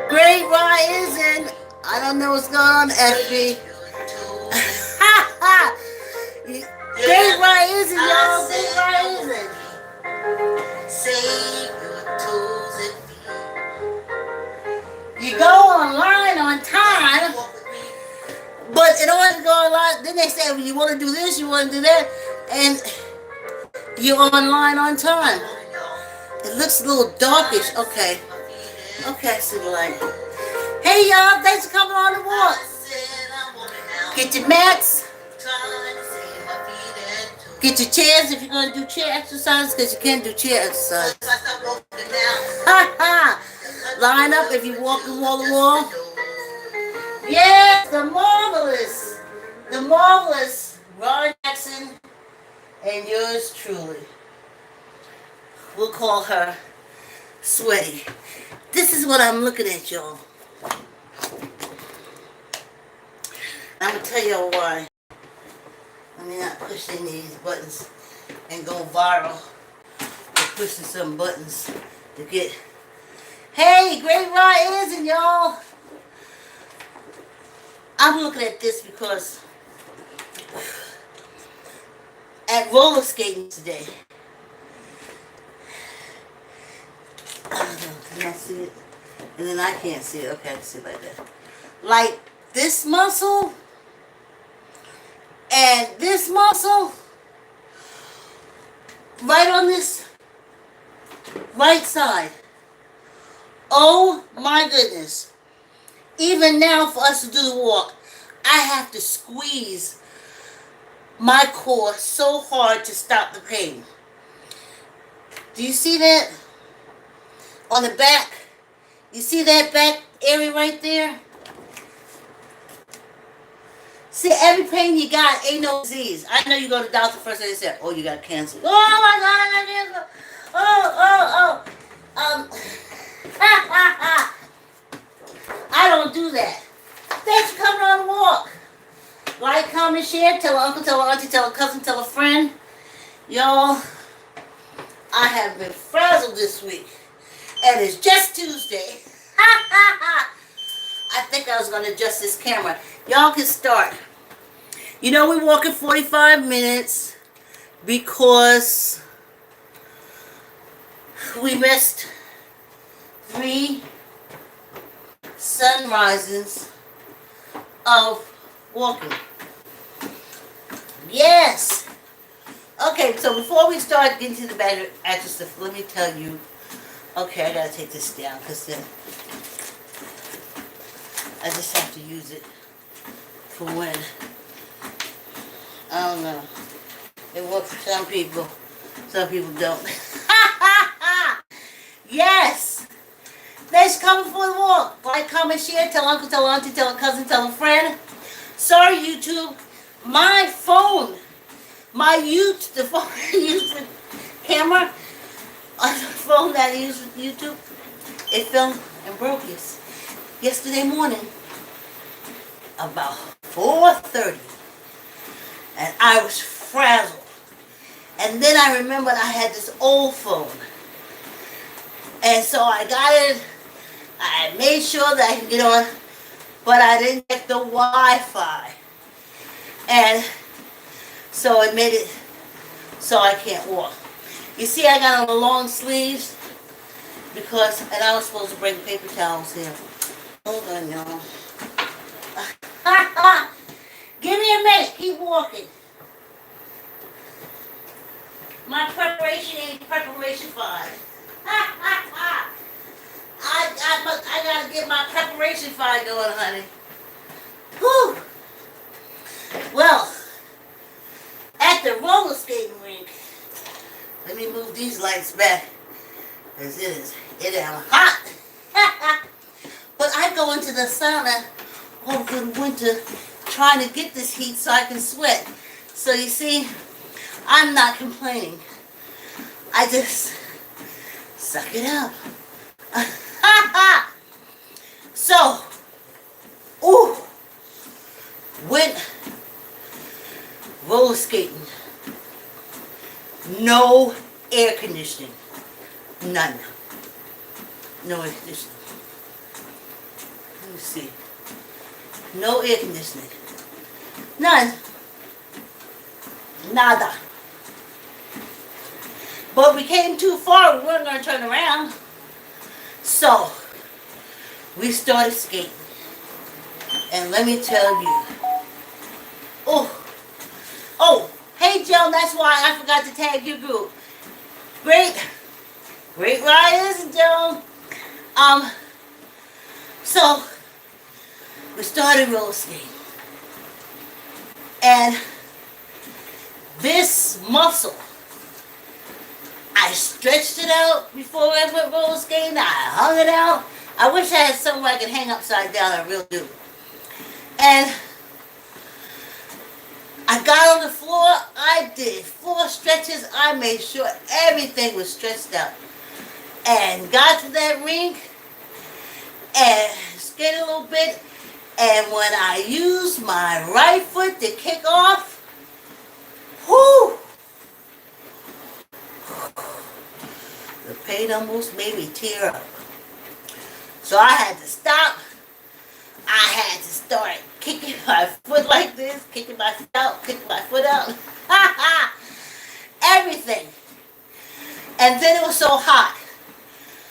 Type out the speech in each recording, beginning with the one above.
Great Rising. I don't know what's going on, FB. Great Rising, y'all. Great Rising. Save your toes and feet. You go online on time, but in order to go online, then they say, well, you want to do this, you want to do that, and you're online on time. It looks a little darkish. Okay. Okay, see the light. Hey, y'all. Thanks for coming on the walk. Get your mats. Get your chairs if you're going to do chair exercise, because you can't do chair exercise. Line up if you're walking wall to wall. Yes, the marvelous Ron Jackson, and yours truly. We'll call her Sweaty. This is what I'm looking at, y'all. I'm going to tell y'all why. Let me not push any of these buttons and go viral. We're pushing some buttons to get... Hey, great rising, y'all. I'm looking at this because at roller skating today, I don't know, can I see it? And then I can't see it. Okay, I can see it like that. Like this muscle and this muscle right on this right side. Oh my goodness. Even now for us to do the walk, I have to squeeze my core so hard to stop the pain. Do you see that? On the back, you see that back area right there? See, every pain you got ain't no disease. I know you go to the doctor first and they say, oh, you got cancer. Oh my God, I got cancer. I don't do that. Thanks for coming on the walk. Like, comment, share, tell an uncle, tell an auntie, tell a cousin, tell a friend. Y'all, I have been frazzled this week. And it's just Tuesday. I think I was going to adjust this camera. Y'all can start. You know we're walking 45 minutes because we missed 3 sunrises of walking. Yes. Okay, so before we start getting to the bariatric stuff, let me tell you. Okay, I gotta take this down because then I just have to use it for when. I don't know. It works for some people don't. Yes! Thanks for coming for the walk. Like, comment, share, tell uncle, tell auntie, tell a cousin, tell a friend. Sorry, YouTube. My phone, the phone I use for camera, on the phone that I use with YouTube, it fell and broke yesterday morning about 4:30, and I was frazzled. And then I remembered I had this old phone, and so I got it. I made sure that I could get on, but I didn't get the Wi-Fi, and so it made it so I can't walk. You see, I got on the long sleeves because, and I was supposed to bring paper towels here. Hold on, y'all. Give me a minute. Keep walking. My preparation ain't preparation 5. I gotta get my preparation 5 going, honey. Whew. Well, at the roller skating rink. Let me move these lights back, because it is hot. But I go into the sauna all through the winter trying to get this heat so I can sweat. So you see, I'm not complaining. I just suck it up. So, went roller skating. No air conditioning. None. No air conditioning. Let me see. No air conditioning. None. Nada. But we came too far. We weren't going to turn around. So, we started skating. And let me tell you. Oh, hey Joe, that's why I forgot to tag your group. Great ride, isn't it, Joe? So, we started roller skating. And this muscle, I stretched it out before I went roller skating. I hung it out. I wish I had somewhere I could hang upside down. I really do. And I got on the floor. I did 4 stretches. I made sure everything was stretched out. And got to that rink and skated a little bit. And when I used my right foot to kick off, whoo! The pain almost made me tear up. So I had to stop. I had to start kicking my foot like this, kicking my foot out, kicking my foot out. Everything. And then it was so hot.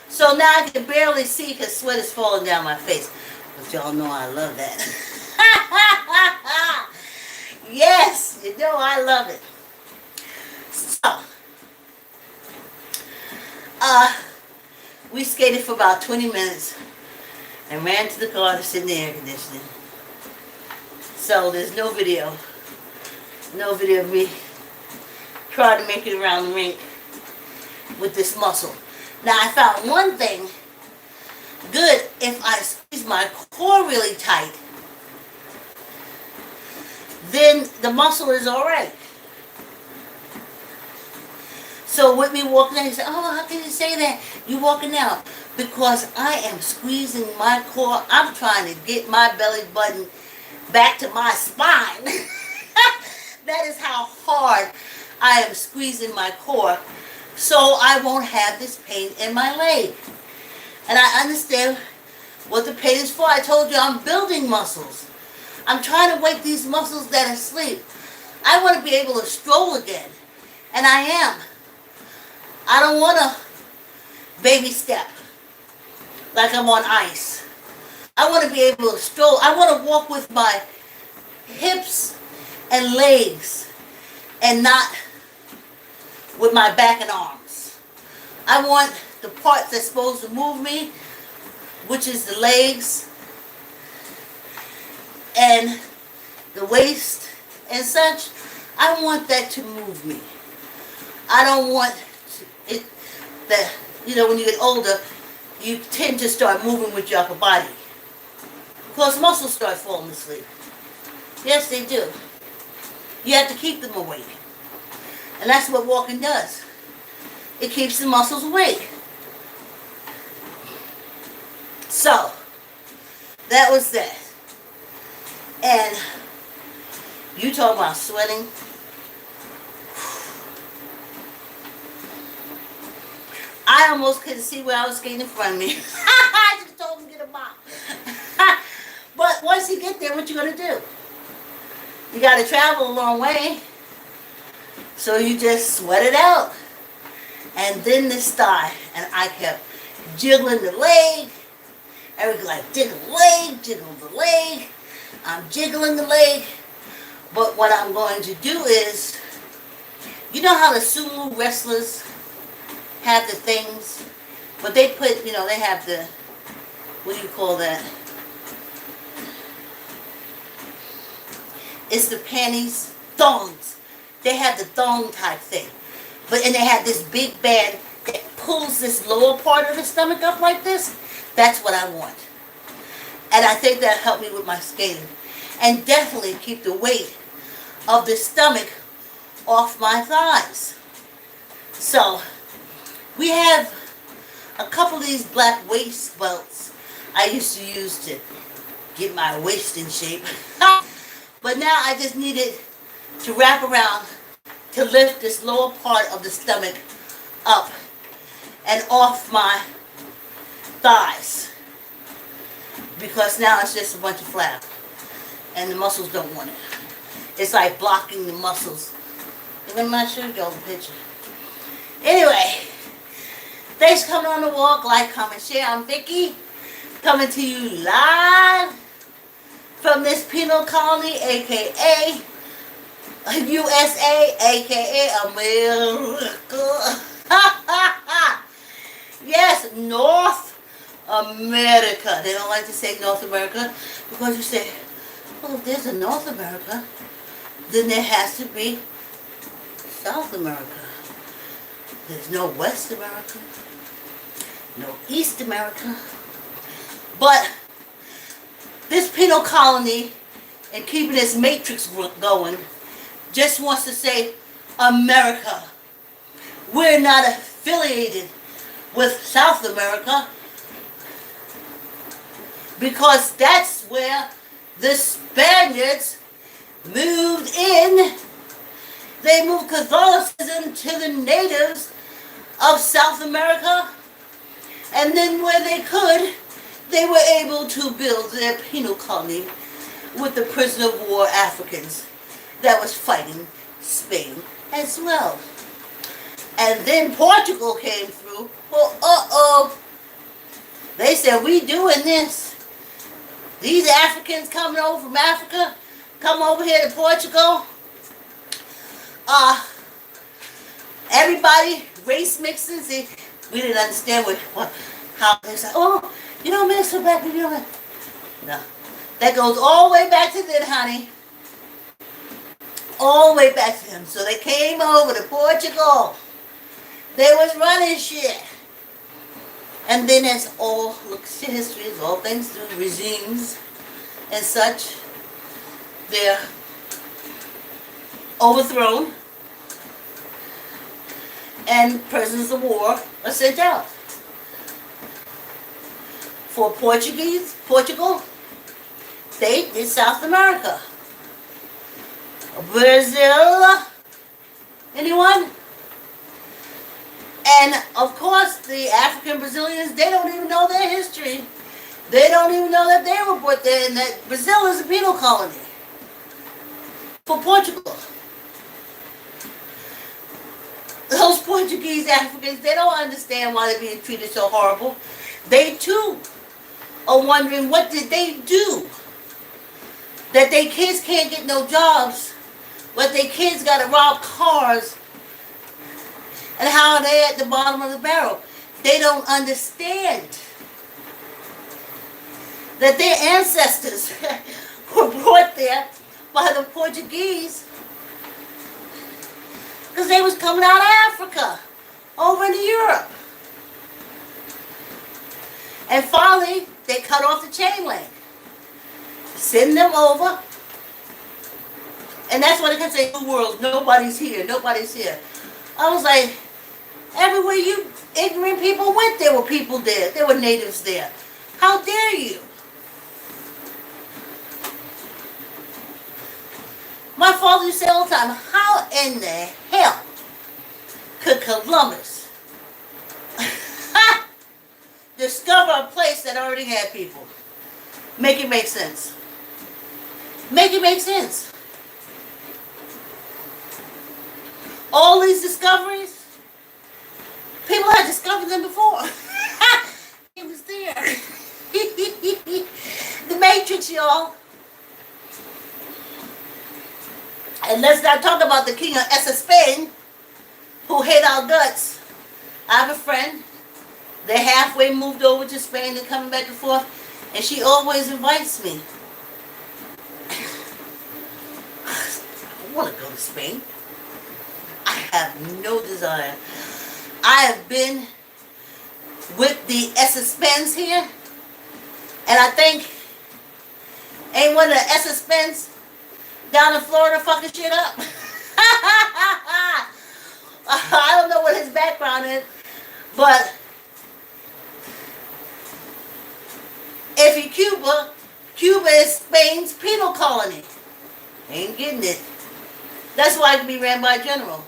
So now I can barely see because sweat is falling down my face. But y'all know I love that. Yes, you know I love it. So, we skated for about 20 minutes and ran to the car to sit in the air conditioning. So there's no video. No video of me trying to make it around the rink with this muscle. Now I found one thing good. If I squeeze my core really tight, then the muscle is alright. So with me walking out, you say, oh, how can you say that? You walking out. Because I am squeezing my core. I'm trying to get my belly button back to my spine. That is how hard I am squeezing my core. So I won't have this pain in my leg. And I understand what the pain is for. I told you I'm building muscles. I'm trying to wake these muscles that are asleep. I want to be able to stroll again. And I am. I don't want to baby step like I'm on ice. I want to be able to stroll. I want to walk with my hips and legs and not with my back and arms. I want the parts that's supposed to move me, which is the legs and the waist and such. I want that to move me. I don't want it that, you know, when you get older, you tend to start moving with your upper body. Because muscles start falling asleep. Yes, they do. You have to keep them awake. And that's what walking does. It keeps the muscles awake. So, that was that. And you talk about sweating. I almost couldn't see where I was skating in front of me. I just told him to get a mop. But once you get there, what you gonna do? You gotta travel a long way. So you just sweat it out. And then this thigh. And I kept jiggling the leg. Eric like, jiggle the leg, jiggle the leg. I'm jiggling the leg. But what I'm going to do is, you know how the sumo wrestlers have the things, but they put, you know, they have the, what do you call that? It's the panties, thongs. They have the thong type thing. But, and they have this big band that pulls this lower part of the stomach up like this. That's what I want. And I think that helped me with my skating. And definitely keep the weight of the stomach off my thighs. So, we have a couple of these black waist belts I used to use to get my waist in shape. But now I just need it to wrap around to lift this lower part of the stomach up and off my thighs. because now it's just a bunch of flap, and the muscles don't want it. It's like blocking the muscles. And I'm not sure y'all the picture. Anyway, thanks for coming on the walk. Like, comment, share. I'm Vicki, coming to you live from this penal colony, aka USA, aka America. Yes, North America. They don't like to say North America because you say, well, if there's a North America, then there has to be South America. There's no West America, no East America. But this penal colony and keeping this matrix going just wants to say America. We're not affiliated with South America because that's where the Spaniards moved in. They moved Catholicism to the natives of South America, and then where they could, they were able to build their penal colony with the prisoner of war Africans that was fighting Spain as well. And then Portugal came through. Well, they said, we doing this. These Africans coming over from Africa, come over here to Portugal. Everybody race mixing. See, we didn't understand how they said, oh, you don't mix with black people. No. That goes all the way back to them, honey. All the way back to them. So they came over to Portugal. They was running shit. And then as all looks to history, as all things do, regimes and such, they're overthrown and prisoners of war are sent out. For Portugal, they did South America. Brazil, anyone? And of course, the African Brazilians, they don't even know their history. They don't even know that they were put there and that Brazil is a penal colony for Portugal. Those Portuguese Africans, they don't understand why they're being treated so horrible. They too are wondering, what did they do? That their kids can't get no jobs, but their kids got to rob cars, and how are they at the bottom of the barrel? They don't understand that their ancestors were brought there by the Portuguese because they was coming out of Africa over into Europe. And finally, they cut off the chain link. Send them over. And that's what they can say, New World, nobody's here, nobody's here. I was like, everywhere you ignorant people went, there were people there. There were natives there. How dare you? My father used to say all the time, how in the hell could Columbus discover a place that already had people? Make it make sense. Make it make sense. All these discoveries, people had discovered them before. It was there. The Matrix, y'all. And let's not talk about the king of Spain, who hate our guts. I have a friend. They halfway moved over to Spain and coming back and forth, and she always invites me. I want to go to Spain. I have no desire. I have been with the Spens here, and I think ain't one of the Spens down in Florida fucking shit up. I don't know what his background is, but if you're Cuba, Cuba is Spain's penal colony. Ain't getting it. That's why it can be ran by a general.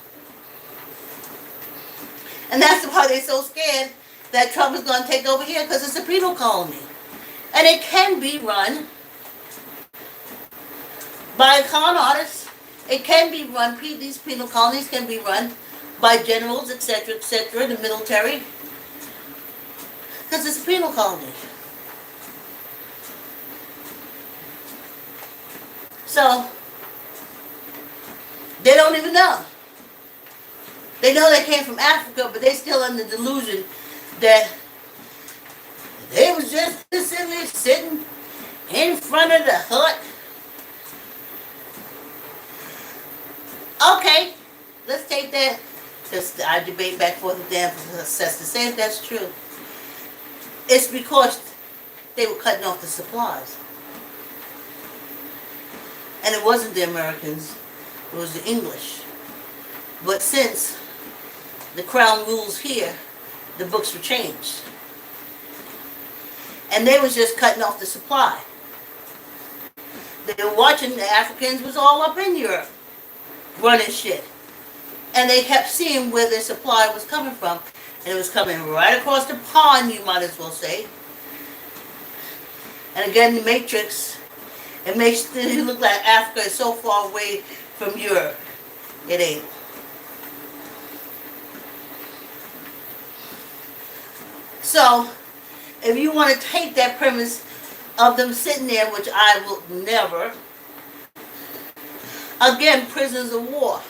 And that's why they're so scared that Trump is going to take over here, because it's a penal colony. And it can be run by con artists. It can be run, these penal colonies can be run by generals, etc., the military, because it's a penal colony. So, they don't even know. They know they came from Africa, but they still under the delusion that they was just sitting in front of the hut. Okay, let's take that. Because I debate back and forth with them to say if that's true. It's because they were cutting off the supplies. And it wasn't the Americans, it was the English. But since the crown rules here, the books were changed. And they was just cutting off the supply. They were watching the Africans was all up in Europe, running shit. And they kept seeing where their supply was coming from. And it was coming right across the pond, you might as well say. And again, the Matrix, it makes it look like Africa is so far away from Europe. It ain't. So, if you want to take that premise of them sitting there, which I will never, again, prisoners of war.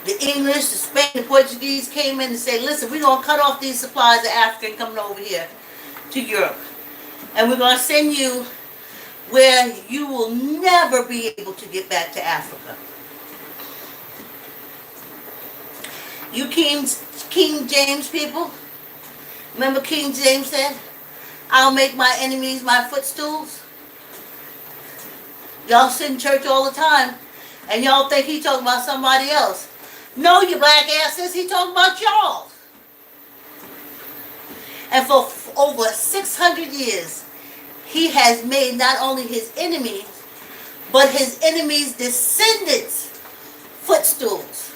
The English, the Spanish, the Portuguese came in and said, listen, we're going to cut off these supplies of African coming over here to Europe. And we're going to send you where you will never be able to get back to Africa. You King James people, remember King James said, I'll make my enemies my footstools? Y'all sit in church all the time, and y'all think he talking about somebody else. No, you black asses, he talking about y'all. And for over 600 years, he has made not only his enemies, but his enemies' descendants footstools.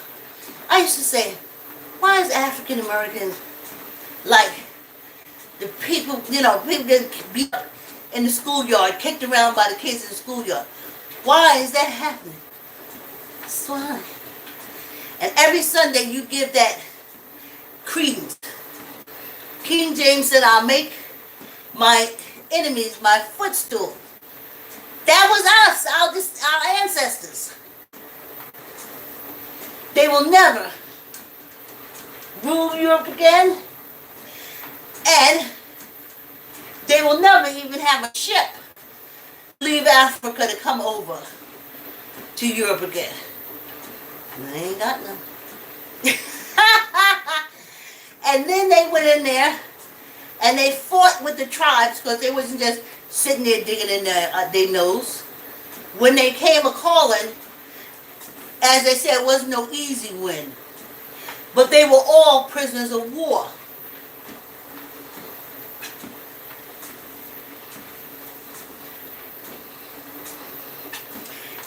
I used to say, why is African Americans like the people, people get beat up in the schoolyard, kicked around by the kids in the schoolyard? Why is that happening? That's why. And every Sunday you give that credence. King James said, I'll make my enemies my footstool. That was us, our ancestors. They will never rule Europe again, and they will never even have a ship leave Africa to come over to Europe again. And they ain't got none. And then they went in there and they fought with the tribes because they wasn't just sitting there digging in their nose. When they came a-calling, as they said, it wasn't no easy win. But they were all prisoners of war.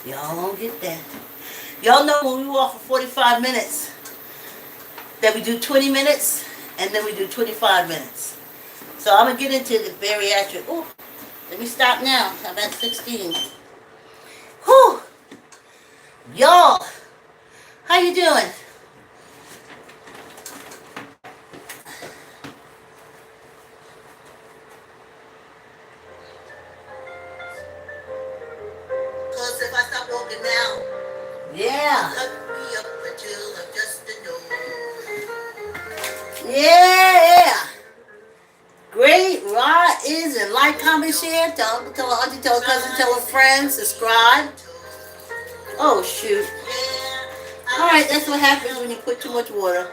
Y'all don't get that. Y'all know when we walk for 45 minutes, that we do 20 minutes, and then we do 25 minutes. So I'm going to get into the bariatric. Oh, let me stop now. I'm at 16. Whew. Y'all, how you doing? Because if I stop walking now, yeah. Yeah. Great is and like, comment, share. Tell a auntie, tell a cousin, tell a friend, subscribe. Oh shoot. Alright, that's what happens when you put too much water.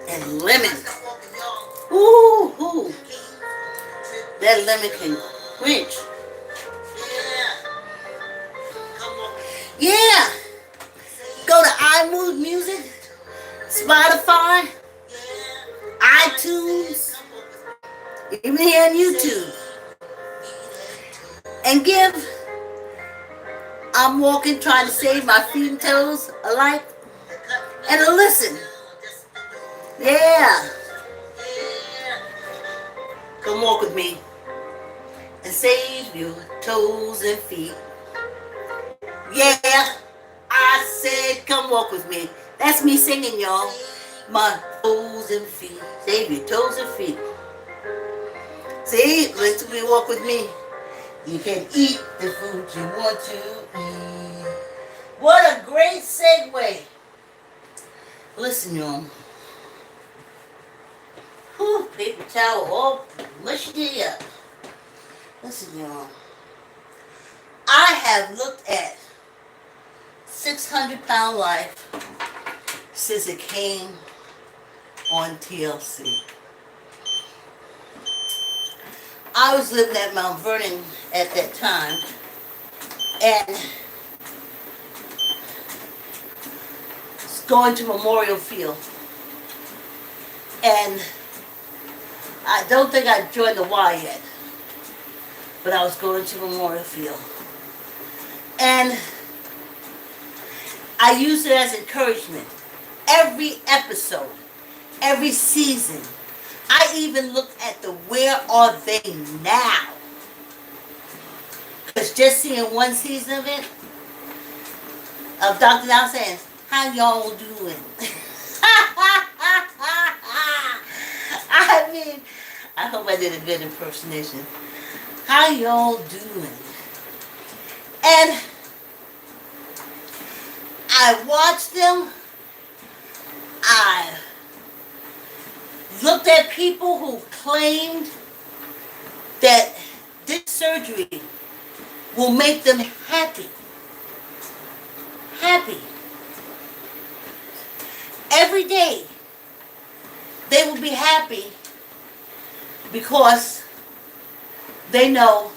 And lemon. Ooh. That lemon can quench. Yeah. Go to iMove Music, Spotify, iTunes, even here on YouTube. And give I'm Walking, Trying to Save My Feet and Toes a like and a listen. Yeah. Come walk with me and save your toes and feet. Yeah. I said, come walk with me. That's me singing, y'all. My toes and feet. Save your toes and feet. See, let's walk with me. You can eat the food you want to eat. What a great segue. Listen, y'all. Whew, paper towel all mushy up. Listen, y'all. I have looked at 600-pound life since it came on TLC. I was living at Mount Vernon at that time, and going to Memorial Field. And I don't think I joined the Y yet, but I was going to Memorial Field. And I used it as encouragement. Every episode, every season, I even looked at the where are they now? Because just seeing one season of it, of Dr. Now saying, how y'all doing? I mean, I hope I did a good impersonation. How y'all doing? And I watched them. I looked at people who claimed that this surgery will make them happy. Happy. Every day they will be happy because they know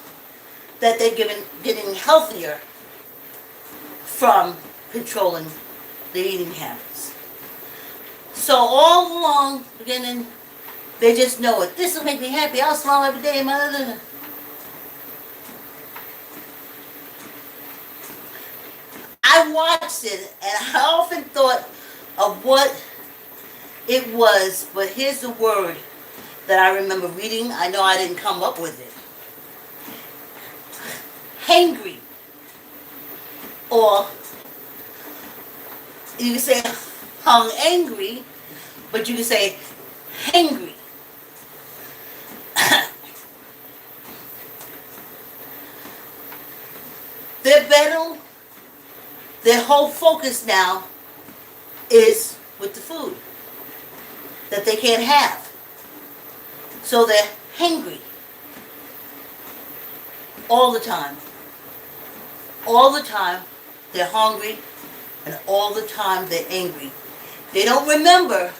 that they're getting healthier from controlling their eating habits. So all along, beginning, they just know it. This will make me happy. I'll smile every day. I watched it, and I often thought of what it was, but here's the word that I remember reading. I know I didn't come up with it. Hangry. Or you can say hung angry, but you can say hangry. Their battle, their whole focus now is with the food that they can't have. So they're hangry all the time. All the time they're hungry, and all the time they're angry. They don't remember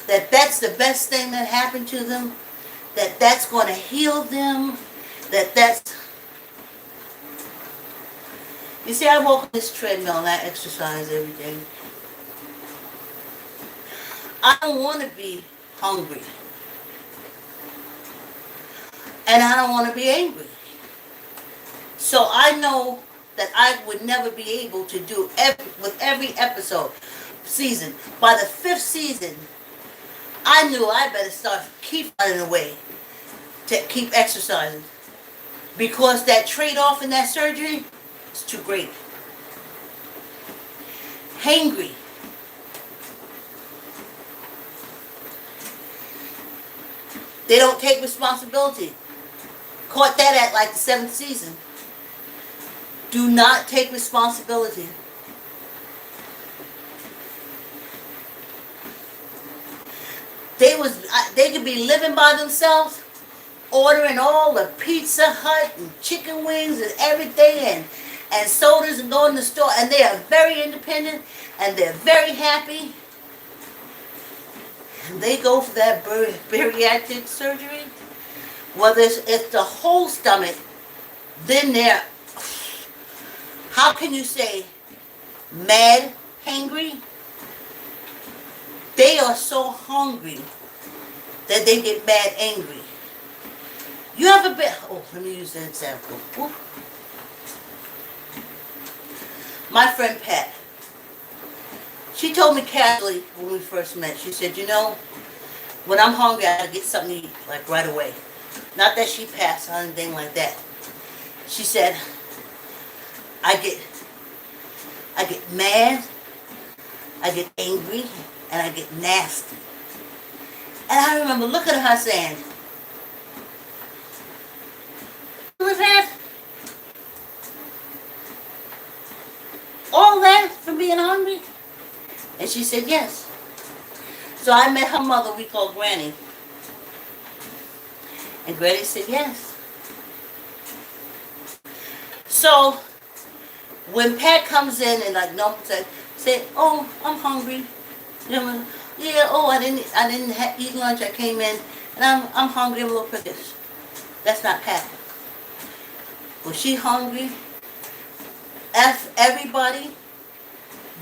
that that's the best thing that happened to them, that that's going to heal them, that's... You see, I walk on this treadmill and I exercise every day. I don't want to be hungry. And I don't want to be angry. So I know that I would never be able to do with every episode, season. By the 5th season, I knew I better start keep finding a way to keep exercising. Because that trade-off in that surgery is too great. Hangry. They don't take responsibility. Caught that at like the 7th season. Do not take responsibility. They could be living by themselves, ordering all the Pizza Hut and chicken wings and everything and sodas and going to the store, and they are very independent and they're very happy. And they go for that bariatric surgery. Whether it's the whole stomach, then they're, how can you say, mad, hangry? They are so hungry that they get mad, angry. You ever been, oh, let me use an example. Ooh. My friend Pat, She told me casually when we first met, she said, you know, when I'm hungry, I gotta get something to eat, like right away. Not that she passed or anything like that. She said, I get mad, I get angry, and I get nasty. And I remember looking at her saying, was that? All that from being hungry? And she said yes. So I met her mother, we call Granny. And Granny said yes. So when Pat comes in and like no said, oh, I'm hungry. You know, yeah, oh, I didn't eat lunch. I came in and I'm hungry. I'm a little prickish. That's not Pat. When she hungry, F everybody.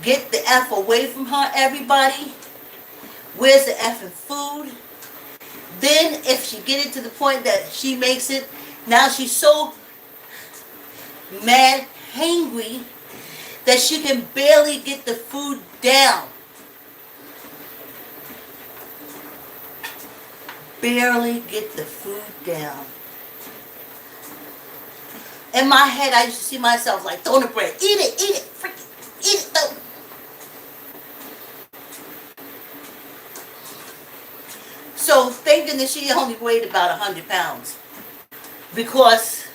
Get the F away from her, everybody. Where's the effing food? Then if she get it to the point that she makes it, now she's so mad, hangry, that she can barely get the food down. Barely get the food down. In my head, I used to see myself like, throwing the bread. Eat it, freaking eat it, though. So thinking that she only weighed about 100 pounds. Because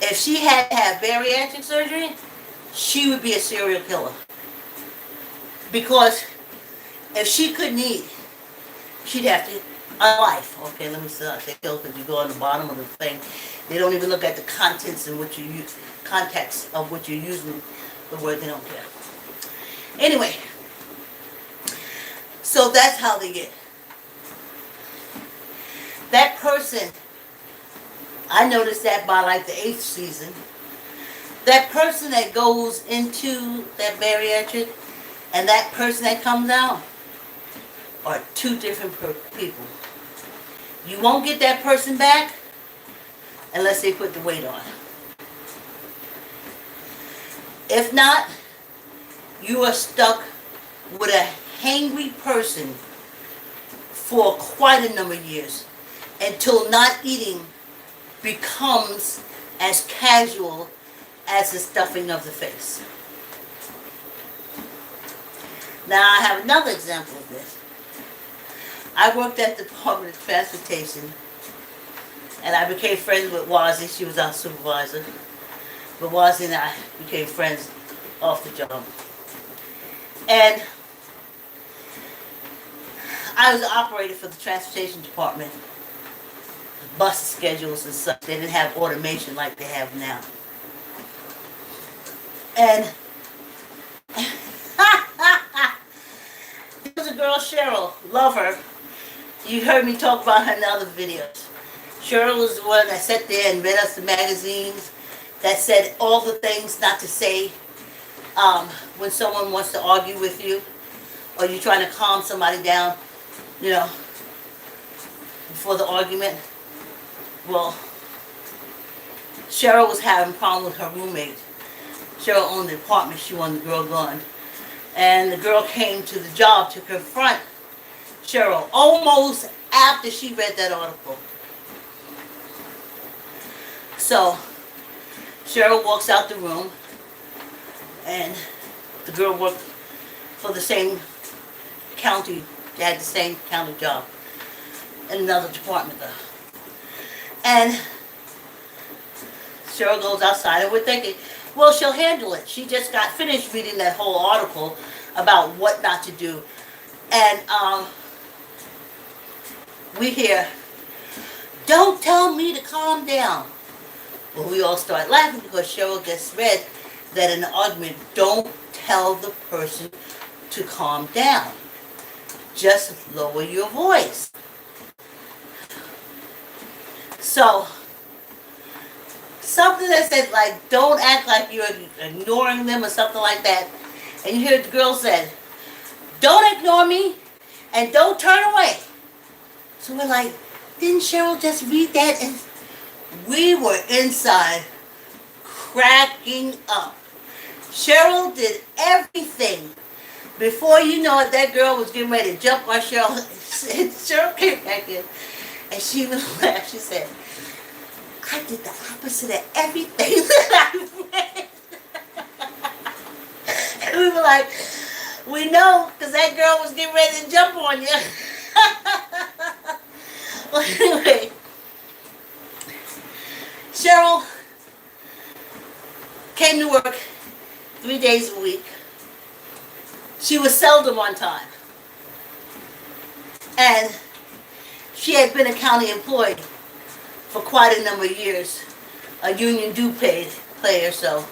if she had to have bariatric surgery, she would be a serial killer. Because if she couldn't eat, she'd have to, life. Okay, let me say kill because you go on the bottom of the thing. They don't even look at the contents and what you use, context of what you're using the word. They don't care. Anyway, so that's how they get. That person, I noticed that by like the 8th season, that person that goes into that bariatric and that person that comes out are two different people. You won't get that person back unless they put the weight on. If not, you are stuck with a hangry person for quite a number of years until not eating becomes as casual as the stuffing of the face. Now I have another example of this. I worked at the Department of Transportation and I became friends with Wazzy. She was our supervisor. But Wazzy and I became friends off the job. And I was an operator for the transportation department. Bus schedules and such. They didn't have automation like they have now. And there's a girl, Cheryl. Love her. You heard me talk about her in other videos. Cheryl was the one that sat there and read us the magazines, that said all the things not to say when someone wants to argue with you, or you're trying to calm somebody down, you know, before the argument. Well, Cheryl was having a problem with her roommate. Cheryl owned the apartment. She wanted the girl gone. And the girl came to the job to confront Cheryl almost after she read that article. So Cheryl walks out the room, and the girl worked for the same county. They had the same county job in another department though. And Cheryl goes outside, and we're thinking, well, she'll handle it. She just got finished reading that whole article about what not to do. And we hear, don't tell me to calm down. Well, we all start laughing because Cheryl just read that in the argument, don't tell the person to calm down. Just lower your voice. So, something that said, like, don't act like you're ignoring them or something like that. And you hear the girl said, don't ignore me and don't turn away. So we're like, didn't Cheryl just read that? And we were inside cracking up. Cheryl did everything. Before you know it, that girl was getting ready to jump on Cheryl. And Cheryl came back in and she was laugh. She said, I did the opposite of everything that I read. And we were like, we know, because that girl was getting ready to jump on you. Well, anyway, Cheryl came to work 3 days a week. She was seldom on time. And she had been a county employee for quite a number of years, a union due player, so.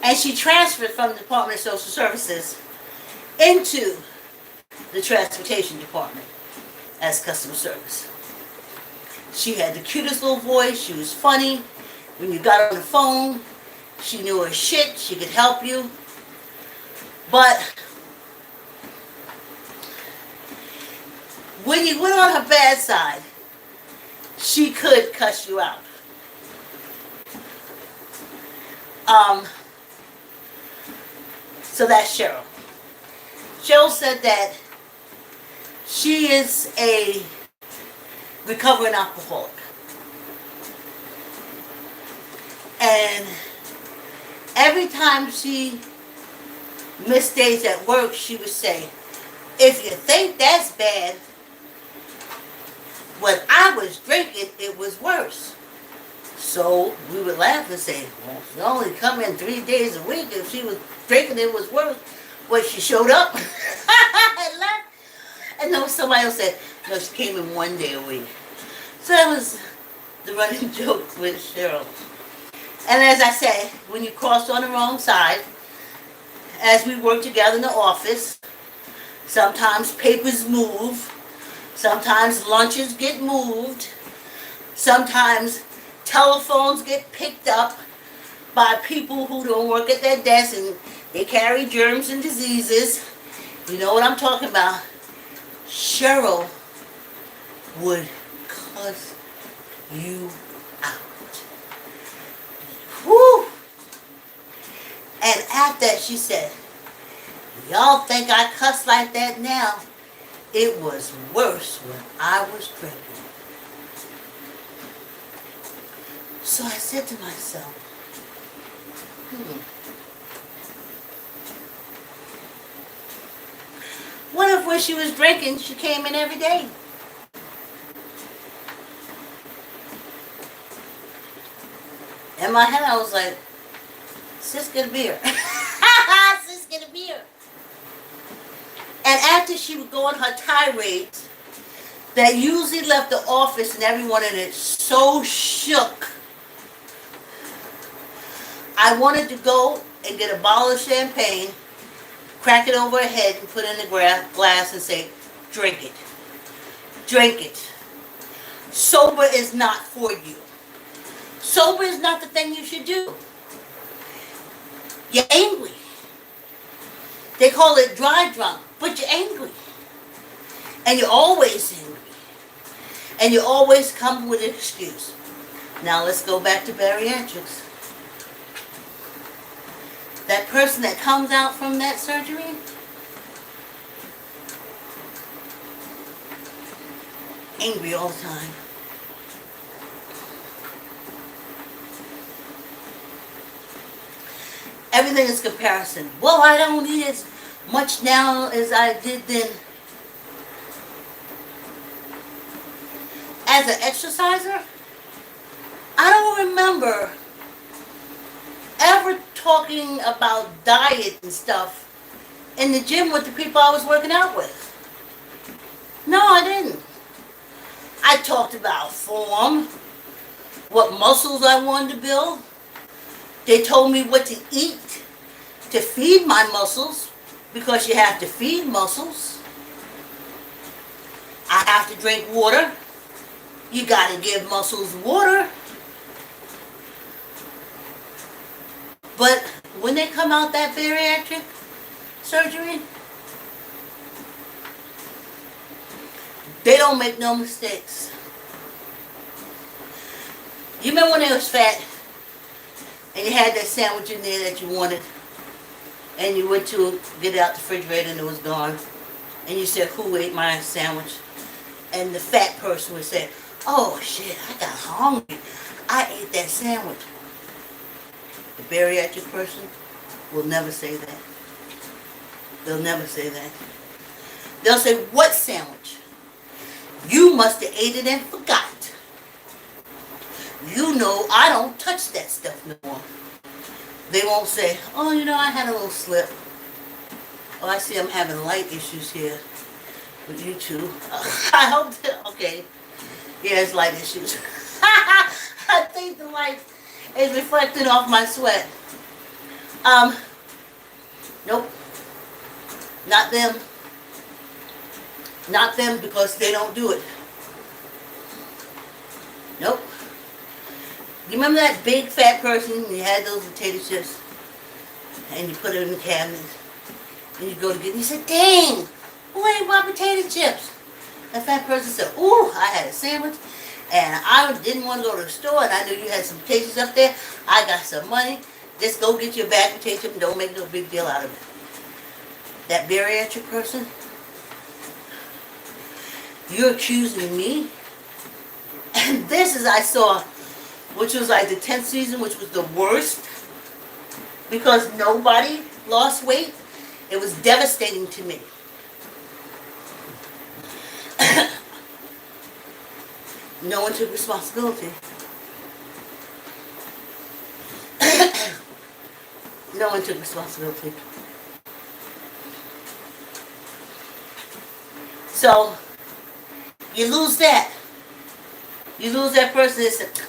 And she transferred from the Department of Social Services into the Transportation Department as customer service. She had the cutest little voice. She was funny. When you got on the phone, she knew her shit. She could help you. But when you went on her bad side, she could cuss you out. So that's Cheryl. Cheryl said that she is a recovering alcoholic. And every time she missed days at work, she would say, if you think that's bad, when I was drinking, it was worse. So we would laugh and say, well, she only come in 3 days a week. If she was drinking, it was worse. But she showed up and laughed. And then somebody else said, no, she came in 1 day a week. So that was the running joke with Cheryl. And as I said, when you cross on the wrong side, as we work together in the office, sometimes papers move, sometimes lunches get moved, sometimes telephones get picked up by people who don't work at their desk and they carry germs and diseases. You know what I'm talking about. Cheryl would cuss you out. Whew! And after that, she said, y'all think I cuss like that now? It was worse when I was drinking. So I said to myself, what if when she was drinking, she came in every day? In my head, I was like, sis, get a beer. Sis, get a beer. And after she would go on her tirades, that usually left the office and everyone in it so shook. I wanted to go and get a bottle of champagne, crack it over her head and put it in the glass and say, drink it. Drink it. Sober is not for you. Sober is not the thing you should do. You're angry. They call it dry drunk, but you're angry. And you're always angry. And you always come with an excuse. Now let's go back to bariatrics. That person that comes out from that surgery, angry all the time. Everything is comparison. Well, I don't eat as much now as I did then. As an exerciser, I don't remember ever talking about diet and stuff in the gym with the people I was working out with. No, I didn't. I talked about form, what muscles I wanted to build. They told me what to eat to feed my muscles, because you have to feed muscles. I have to drink water. You got to give muscles water. But when they come out that bariatric surgery, they don't make no mistakes. You remember when they was fat and you had that sandwich in there that you wanted, and you went to get it out the refrigerator and it was gone, and you said, who ate my sandwich? And the fat person would say, oh shit, I got hungry. I ate that sandwich. The bariatric person will never say that. They'll never say that. They'll say, what sandwich? You must have ate it and forgot. You know I don't touch that stuff no more. They won't say, oh, you know, I had a little slip. Oh, I see I'm having light issues here with you two. I hope that, okay. Yeah, it's light issues. I think the light is reflecting off my sweat. Nope. Not them. Not them, because they don't do it. Nope. You remember that big fat person, you had those potato chips, and you put it in the cabinet, and you go to get it, and you said, dang, who ate my potato chips? That fat person said, ooh, I had a sandwich, and I didn't want to go to the store, and I knew you had some potatoes up there. I got some money. Just go get your bag of potato chips and don't make no big deal out of it. That bariatric person, you're accusing me? And this is, I saw, which was like the 10th season, which was the worst, because nobody lost weight. It was devastating to me. No one took responsibility. No one took responsibility. So, you lose that. You lose that person. It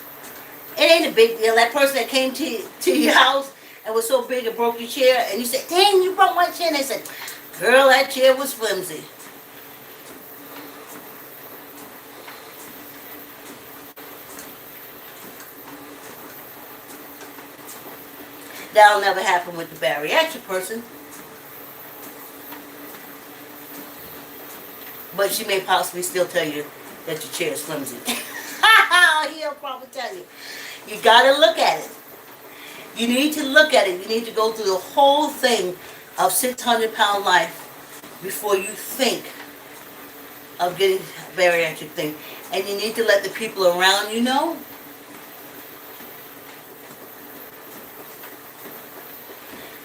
ain't a big deal. That person that came to your house and was so big and broke your chair, and you said, dang, you broke my chair. And they said, girl, that chair was flimsy. That'll never happen with the bariatric person. But she may possibly still tell you that your chair is flimsy. He'll probably tell you. You gotta look at it. You need to look at it. You need to go through the whole thing of 600-pound life before you think of getting a bariatric thing. And you need to let the people around you know.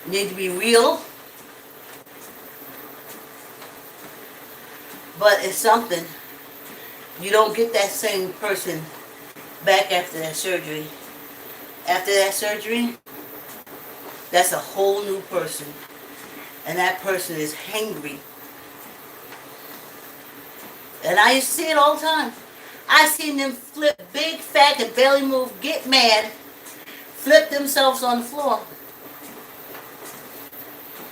You need to be real. But it's something. You don't get that same person back after that surgery. After that surgery, that's a whole new person. And that person is hangry. And I used to see it all the time. I seen them flip, big, fat, and barely move, get mad, flip themselves on the floor.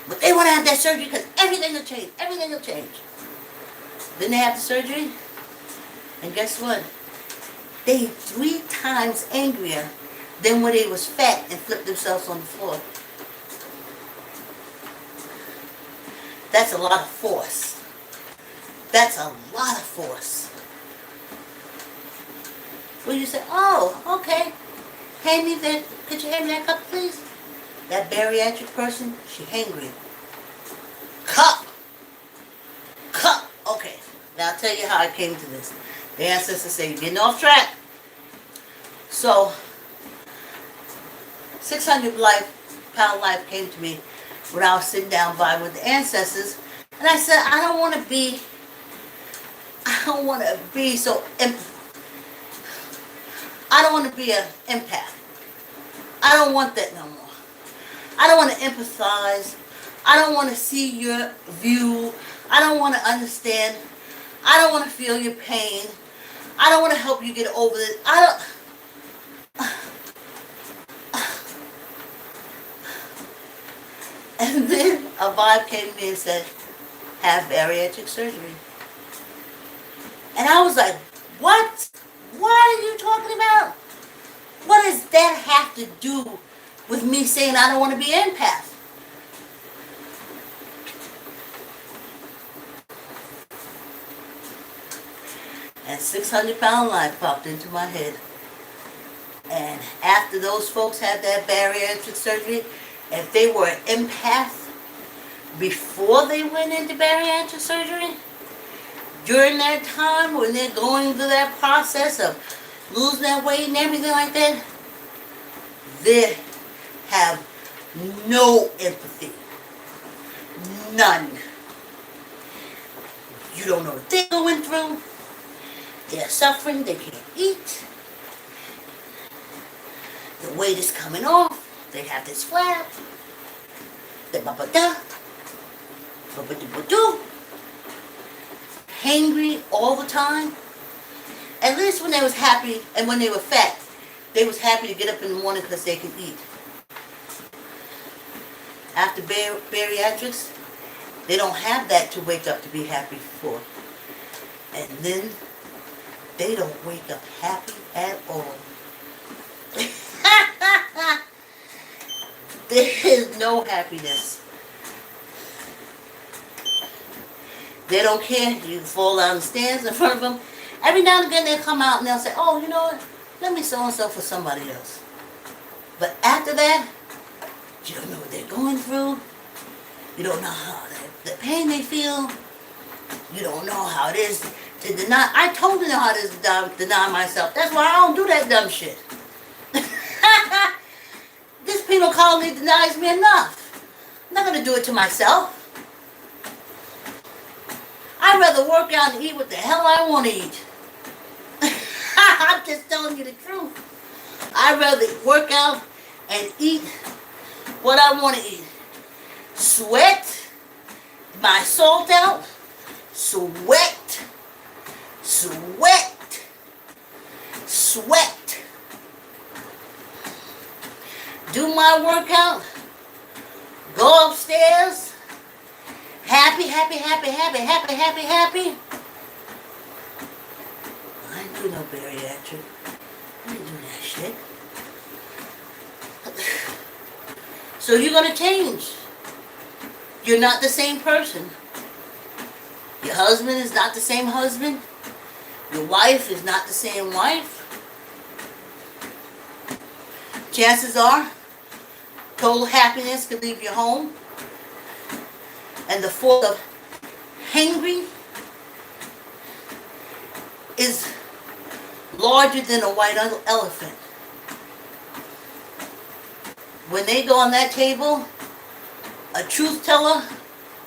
But they want to have that surgery because everything will change. Everything will change. Then they have the surgery, and guess what? They 3 times angrier than when they was fat and flipped themselves on the floor. That's a lot of force. That's a lot of force. Well, you say, oh, okay. Hand me that, could you hand me that cup, please? That bariatric person, she hangry. Cup. Cup. Okay. Now I'll tell you how I came to this. The ancestors say, you're getting off track. So, 600-pound life came to me when I was sitting down by with the ancestors. And I said, I don't want to be so, I don't want to be an empath. I don't want that no more. I don't want to empathize. I don't want to see your view. I don't want to understand. I don't want to feel your pain. I don't want to help you get over it. And then a vibe came to me and said, have bariatric surgery. And I was like, what? What are you talking about? What does that have to do with me saying I don't want to be an empath? And 600-pound life popped into my head. And after those folks had that bariatric surgery, if they were an empath before they went into bariatric surgery, during that time when they're going through that process of losing that weight and everything like that, they have no empathy. None. You don't know what they're going through. They're suffering. They can't eat. The weight is coming off. They have this flap. The ba-ba-da. Ba-ba-do-ba-do. Hangry all the time. At least when they was happy and when they were fat, they was happy to get up in the morning because they could eat. After bariatrics, they don't have that to wake up to be happy for. And then they don't wake up happy at all. There is no happiness. They don't care. You can fall down the stairs in front of them. Every now and again they'll come out and they'll say, oh, you know what? Let me so-and-so for somebody else. But after that, you don't know what they're going through. You don't know how the pain they feel. You don't know how it is to deny. I totally know how it is to deny myself. That's why I don't do that dumb shit. This penal colony denies me enough. I'm not going to do it to myself. I'd rather work out and eat what the hell I want to eat. I'm just telling you the truth. I'd rather work out and eat what I want to eat. Sweat my salt out. Sweat. Sweat. Sweat. Do my workout. Go upstairs. Happy, happy, happy, happy, happy, happy, happy. I ain't do no bariatric. I ain't do that shit. So you're going to change. You're not the same person. Your husband is not the same husband. Your wife is not the same wife. Chances are, total happiness could leave your home. And the thought of hangry is larger than a white elephant. When they go on that table, a truth teller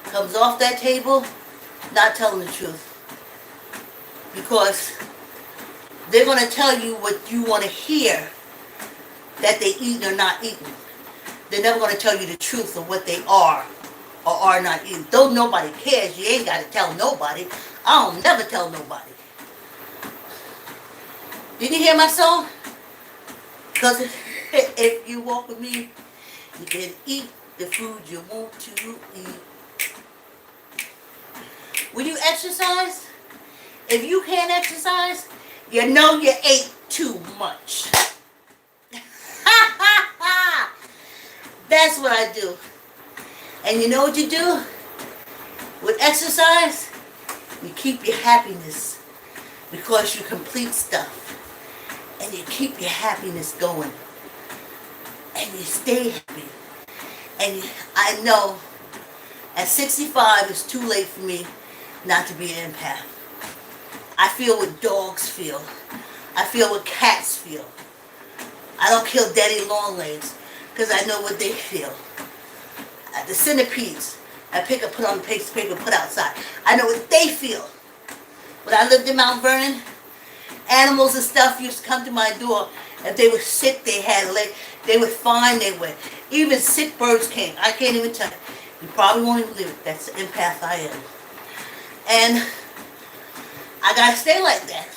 comes off that table not telling the truth. Because they're going to tell you what you want to hear, that they eat or not eating. They're never going to tell you the truth of what they are or are not eating. Though nobody cares, you ain't got to tell nobody. I don't never tell nobody. Did you hear my song? Because if you walk with me, you can eat the food you want to eat. Will you exercise? If you can't exercise, you know you ate too much. That's what I do. And you know what you do? With exercise, you keep your happiness because you complete stuff. And you keep your happiness going. And you stay happy. And I know at 65 it's too late for me not to be an empath. I feel what dogs feel. I feel what cats feel. I don't kill daddy long legs because I know what they feel. The centipedes I pick up, put on the piece of paper, put outside. I know what they feel. When I lived in Mount Vernon, animals and stuff used to come to my door. If they were sick, they had leg. They were fine, they were. Even sick birds came. I can't even tell you. You probably won't even believe it. That's the empath I am. And I gotta stay like that.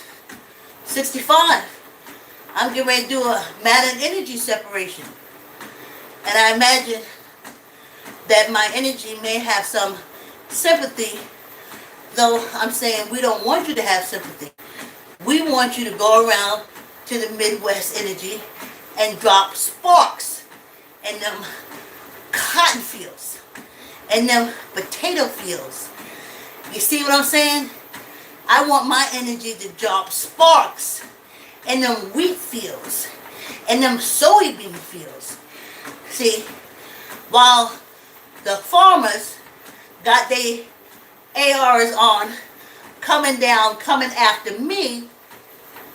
65. I'm getting ready to do a matter and energy separation. And I imagine that my energy may have some sympathy, though I'm saying we don't want you to have sympathy. We want you to go around to the Midwest energy and drop sparks in them cotton fields and them potato fields. You see what I'm saying? I want my energy to drop sparks in them wheat fields in them soybean fields. See, while the farmers got their ARs on, coming down, coming after me,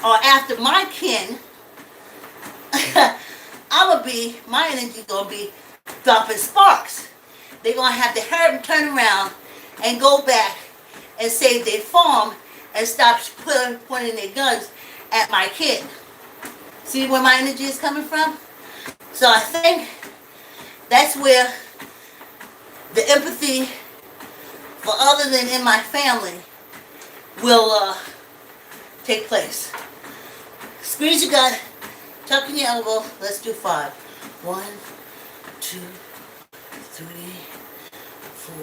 or after my kin, my energy gonna be dropping sparks. They're gonna have to hurry and turn around and go back and save their farm and stop pointing their guns at my kid. See where my energy is coming from? So I think that's where the empathy for other than in my family will take place. Squeeze your gut, tuck in your elbow. Let's do 5. 1, 2, 3, 4,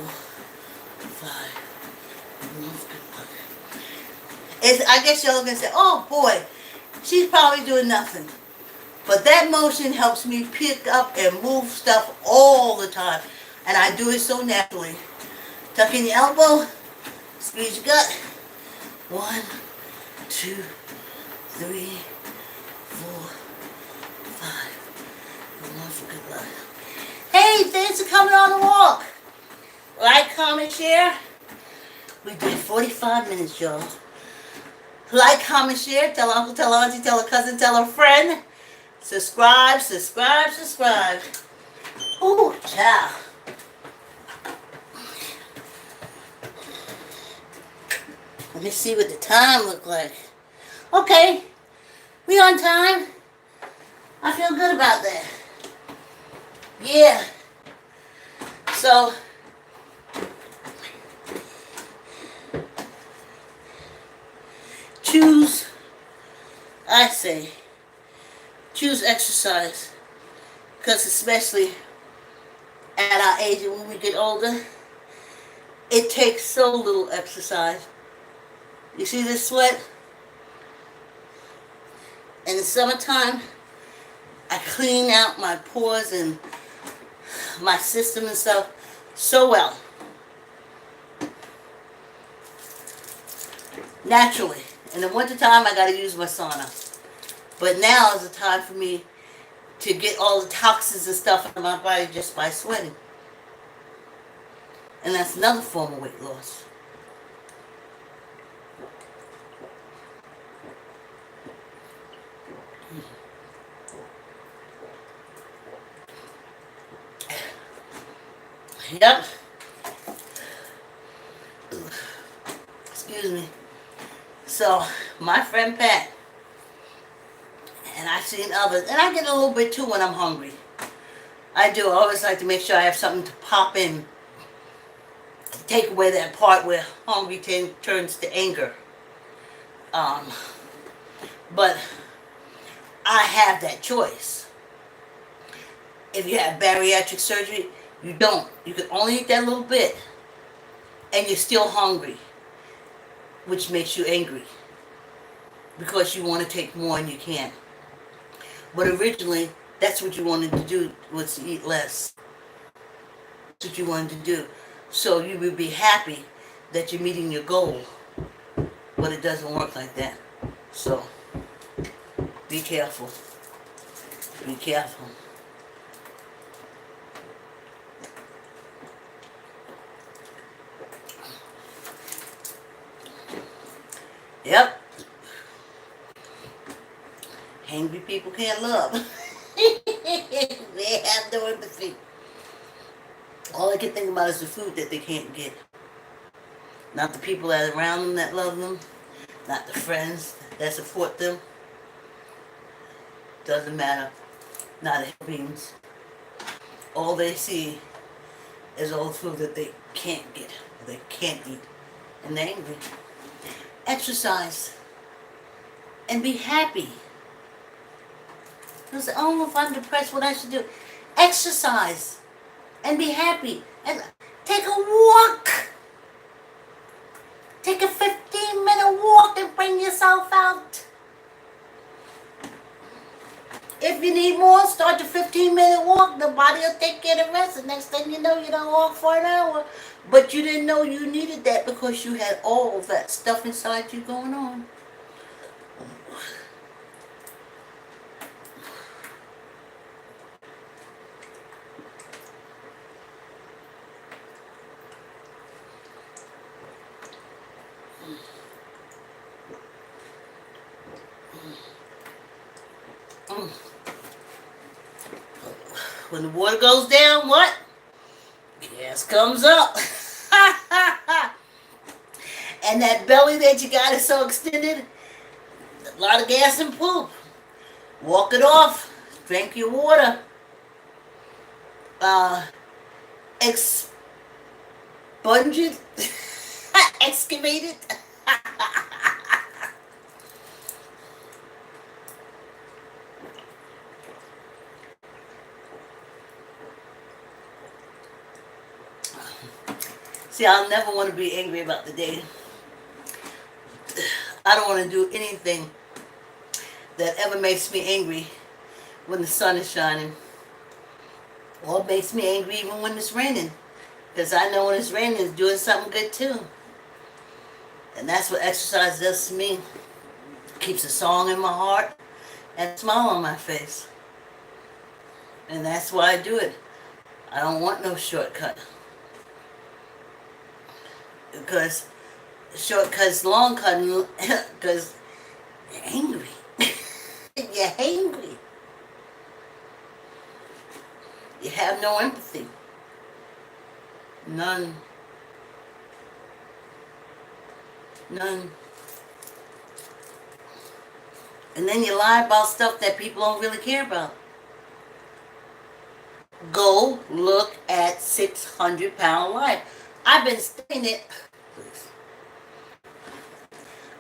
5. I guess y'all are gonna say, "Oh boy, she's probably doing nothing." But that motion helps me pick up and move stuff all the time, and I do it so naturally. Tuck in your elbow, squeeze your gut. 1, 2, 3, 4, 5. One for good luck. Hey, thanks for coming on the walk. Like, comment, share. We did 45 minutes, y'all. Like, comment, share. Tell uncle, tell auntie, tell a cousin, tell a friend. Subscribe, subscribe, subscribe. Ooh, ciao. Let me see what the time look like. Okay, we on time. I feel good about that. Yeah. So, choose exercise, because especially at our age and when we get older, it takes so little exercise. You see this sweat? In the summertime, I clean out my pores and my system and stuff so well. Naturally. In the wintertime, I gotta use my sauna. But now is the time for me to get all the toxins and stuff out of my body just by sweating. And that's another form of weight loss. Yep. Excuse me. So, my friend Pat, and I've seen others, and I get a little bit too when I'm hungry. I do. I always like to make sure I have something to pop in, to take away that part where hungry turns to anger. But I have that choice. If you have bariatric surgery, you don't. You can only eat that little bit, and you're still hungry, which makes you angry because you want to take more and you can't. But originally, that's what you wanted to do, was to eat less. That's what you wanted to do. So you would be happy that you're meeting your goal, but it doesn't work like that. So be careful. Be careful. Yep. Angry people can't love. They have no empathy. All they can think about is the food that they can't get. Not the people that are around them that love them. Not the friends that support them. Doesn't matter. Not the beans. All they see is all the food that they can't get. They can't eat. And they're angry. Exercise and be happy. Because, oh, if I'm depressed, what I should do? Exercise and be happy. And take a walk. Take a 15-minute walk and bring yourself out. If you need more, start the 15-minute walk. The body will take care of the rest. The next thing you know, you don't walk for an hour. But you didn't know you needed that because you had all of that stuff inside you going on. When the water goes down, what? Gas comes up. And that belly that you got is so extended, a lot of gas and poop. Walk it off. Drink your water. Expunge it. Excavate it. See, I'll never want to be angry about the day. I don't want to do anything that ever makes me angry when the sun is shining. Or makes me angry even when it's raining. Because I know when it's raining, it's doing something good too. And that's what exercise does to me. Keeps a song in my heart and a smile on my face. And that's why I do it. I don't want no shortcut. Because shortcuts, long cutting, because you're angry. You're angry. You have no empathy. None. None. And then you lie about stuff that people don't really care about. Go look at 600-pound life. I've been saying it.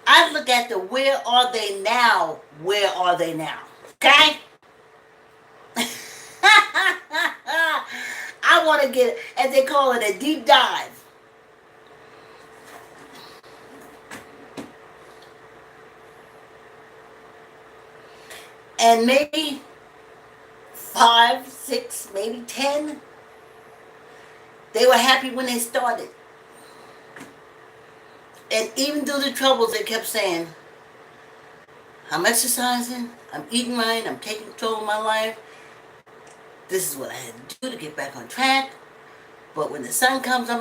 I look at the where are they now? Where are they now? Okay? I want to get, as they call it, a deep dive. And maybe 5, 6, maybe 10, they were happy when they started. And even through the troubles, they kept saying, I'm exercising, I'm eating right, I'm taking control of my life. This is what I had to do to get back on track. But when the sun comes up,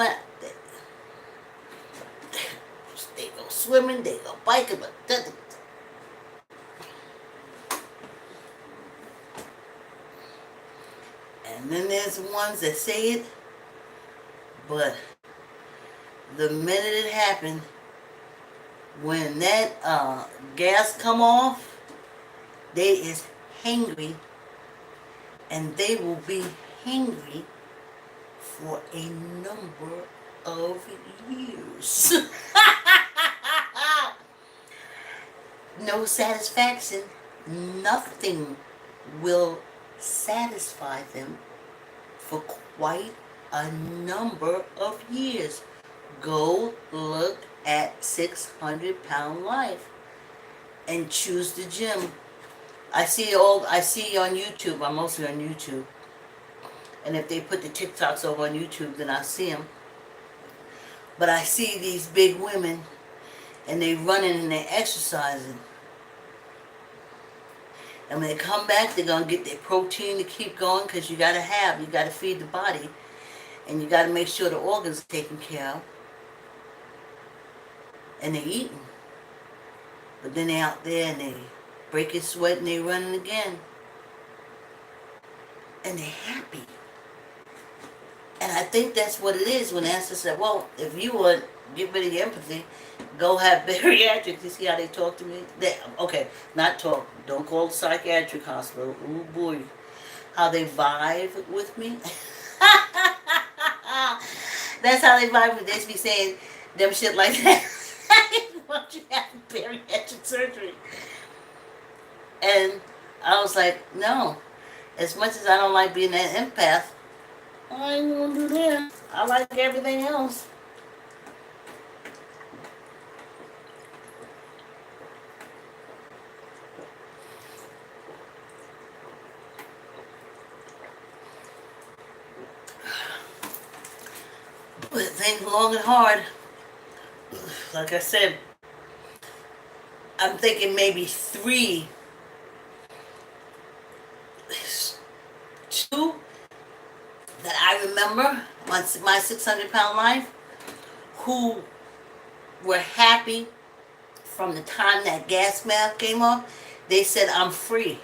they go swimming, they go biking, but and then there's the ones that say it, but the minute it happened, when that gas come off, they is hangry, and they will be hangry for a number of years. No satisfaction, nothing will satisfy them for quite a number of years. Go look at 600-pound life and choose the gym. I see on YouTube. I'm mostly on YouTube. And if they put the TikToks over on YouTube, then I see them. But I see these big women, and they running and they exercising. And when they come back, they're going to get their protein to keep going, because you got to feed the body. And you got to make sure the organs are taken care of. And they're eating. But then they're out there and they break a sweat and they're running again. And they're happy. And I think that's what it is when Esther said, well, if you want to get rid of your empathy, go have bariatrics. You see how they talk to me? Okay, not talk. Don't call the psychiatric hospital. Oh boy. How they vibe with me. That's how they vibe with me. They just be saying them shit like that. Why don't you have bariatric surgery? And I was like, no. As much as I don't like being an empath, I ain't gonna do that. I like everything else. But think long and hard. Like I said, I'm thinking maybe 3, 2 that I remember on my 600-pound life who were happy from the time that gas mask came off. They said, I'm free.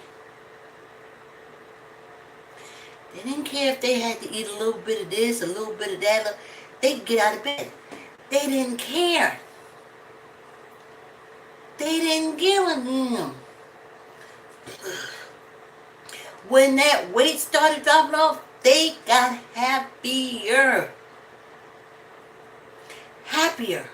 They didn't care if they had to eat a little bit of this, a little bit of that. They'd get out of bed. They didn't care. They didn't give a damn. When that weight started dropping off, they got happier. Happier.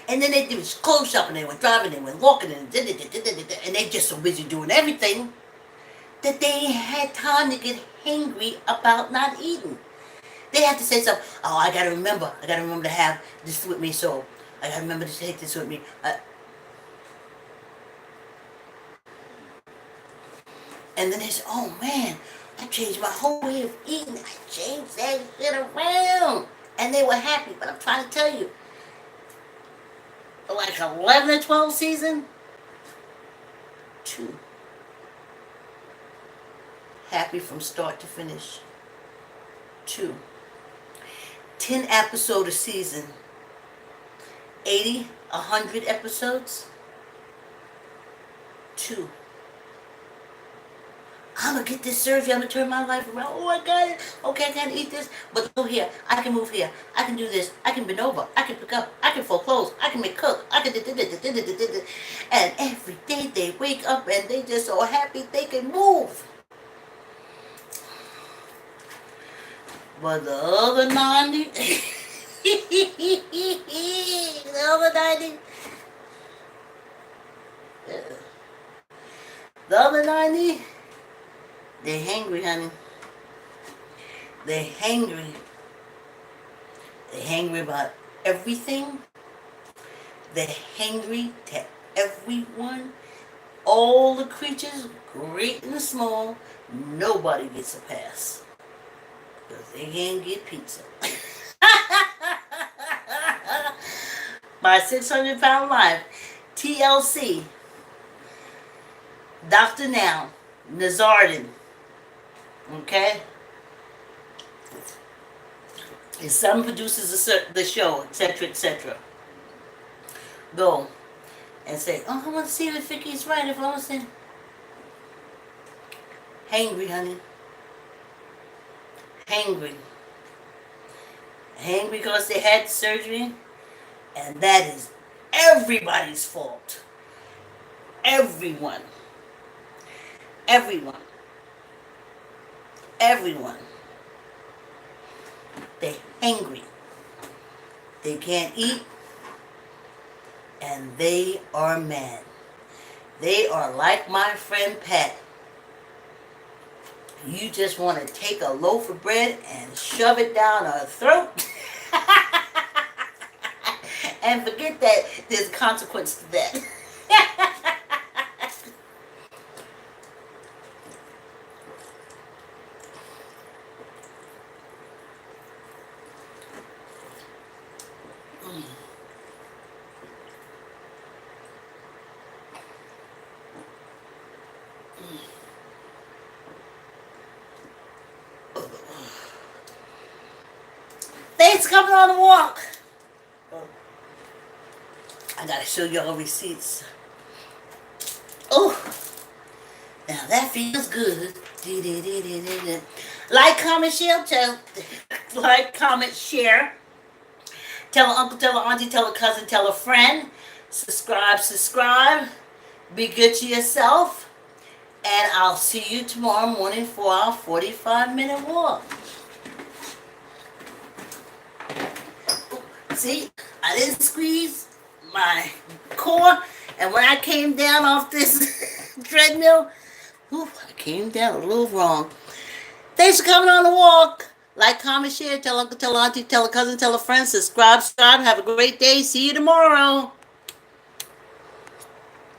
And then they did clothes shopping, they went driving, they went walking, and they just so busy doing everything that they ain't had time to get hangry about not eating. They have to say something. Oh, I gotta remember to have this with me, so I gotta remember to take this with me. And then they say, oh man, I changed my whole way of eating. I changed that shit around. And they were happy, but I'm trying to tell you, like 11 or 12 season, 2. Happy from start to finish. 2. 10 episode a season. 80, 100 episodes. 2. I'm going to get this surgery. I'm going to turn my life around. Oh, I got it. Okay, I can't eat this. But go here. I can move here. I can do this. I can bend over. I can pick up. I can fold clothes. I can make cook. I can and every day they wake up and they just so happy they can move. But the other 90, the other 90, the other 90, they're hangry, honey. They're hangry. They're hangry about everything. They're hangry to everyone. All the creatures, great and small, nobody gets a pass. Because they can't get pizza. My 600-pound life. TLC. Dr. Now. Nazardin. Okay? His son produces the show, etc., etc. Go and say, oh, I want to see if Vicki's right. If I want to say, hangry, honey. Hangry. Hangry because they had surgery. And that is everybody's fault. Everyone. Everyone. Everyone. They're hangry. They can't eat. And they are mad. They are like my friend Pat. You just want to take a loaf of bread and shove it down her throat. And forget that there's consequence to that. Thanks for coming on the walk. I gotta show y'all receipts. Oh, now that feels good. Like, comment, share. Like, comment, share. Tell an uncle, tell an auntie, tell a cousin, tell a friend. Subscribe. Be good to yourself. And I'll see you tomorrow morning for our 45-minute walk. See, I didn't squeeze my core, and when I came down off this treadmill, I came down a little wrong. Thanks for coming on the walk. Like, comment, share, tell uncle, tell auntie, tell a cousin, tell a friend, subscribe. Have a great day. See you tomorrow.